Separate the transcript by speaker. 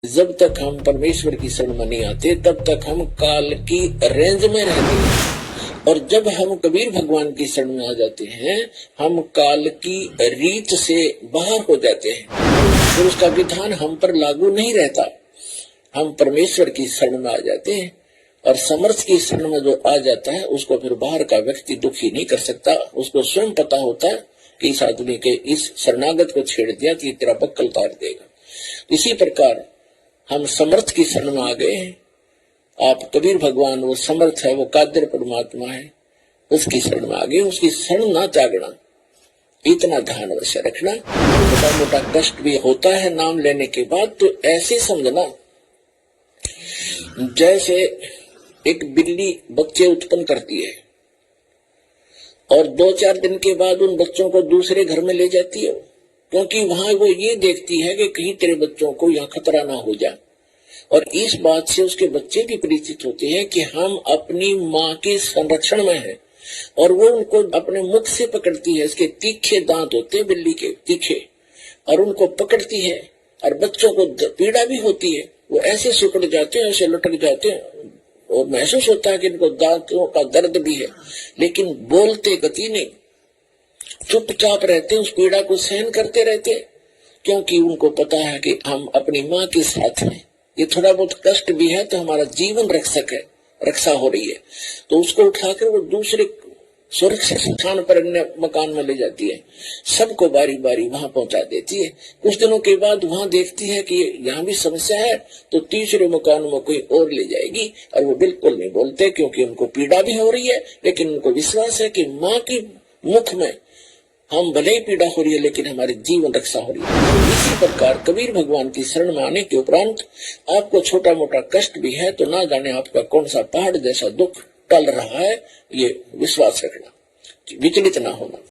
Speaker 1: जब तक हम परमेश्वर की शरण में नहीं आते तब तक हम काल की रेंज में रहते हैं, और जब हम कबीर भगवान की शरण में आ जाते हैं हम काल की रीत से बाहर हो जाते हैं, फिर उसका विधान हम पर लागू नहीं रहता। हम परमेश्वर की शरण में आ जाते हैं, और समर्थ की शरण में जो आ जाता है उसको फिर बाहर का व्यक्ति दुखी नहीं कर सकता। उसको स्वयं पता होता है कि इस आदमी के इस शरणागत को छेड़ दिया तो ये तेरा बक्कल उतार देगा। इसी प्रकार हम समर्थ की शरण में आ गए हैं। आप कबीर भगवान वो समर्थ है, वो कादर परमात्मा है, उसकी शरण में आ गए। उसकी शरण ना त्यागना, इतना ध्यान अवश्य रखना। छोटा मोटा कष्ट भी होता है नाम लेने के बाद, तो ऐसे समझना जैसे एक बिल्ली बच्चे उत्पन्न करती है और 2-4 दिन के बाद उन बच्चों को दूसरे घर में ले जाती है, क्योंकि वहां वो ये देखती है कि कहीं तेरे बच्चों को यहाँ खतरा ना हो जाए। और इस बात से उसके बच्चे भी परिचित होते हैं कि हम अपनी माँ के संरक्षण में हैं, और वो उनको अपने मुख से पकड़ती है। इसके तीखे दांत होते हैं बिल्ली के, तीखे, और उनको पकड़ती है। और बच्चों को पीड़ा भी होती है, वो ऐसे सिकुड़ जाते हैं, ऐसे लटक जाते हैं, और महसूस होता है कि इनको दांतों का दर्द भी है, लेकिन बोलते गति नहीं, चुपचाप रहते हैं, उस पीड़ा को सहन करते रहते हैं, क्योंकि उनको पता है कि हम अपनी माँ के साथ हैं। ये थोड़ा बहुत कष्ट भी है तो हमारा जीवन रक्षक है, रक्षा हो रही है, तो उसको उठाकर वो दूसरे सुरक्षित स्थान पर अन्य मकान में ले जाती है। सबको बारी बारी वहां पहुंचा देती है। कुछ दिनों के बाद वहां देखती है कि यहाँ भी समस्या है, तो तीसरे मकान में कोई और ले जाएगी। और वो बिल्कुल नहीं बोलते, क्योंकि उनको पीड़ा भी हो रही है, लेकिन उनको विश्वास है कि माँ की मुख में हम भले ही पीड़ा हो रही है लेकिन हमारी जीवन रक्षा हो रही है। इसी प्रकार कबीर भगवान की शरण में आने के उपरांत आपको छोटा मोटा कष्ट भी है तो ना जाने आपका कौन सा पहाड़ जैसा दुख टल रहा है, ये विश्वास रखना, विचलित ना होना।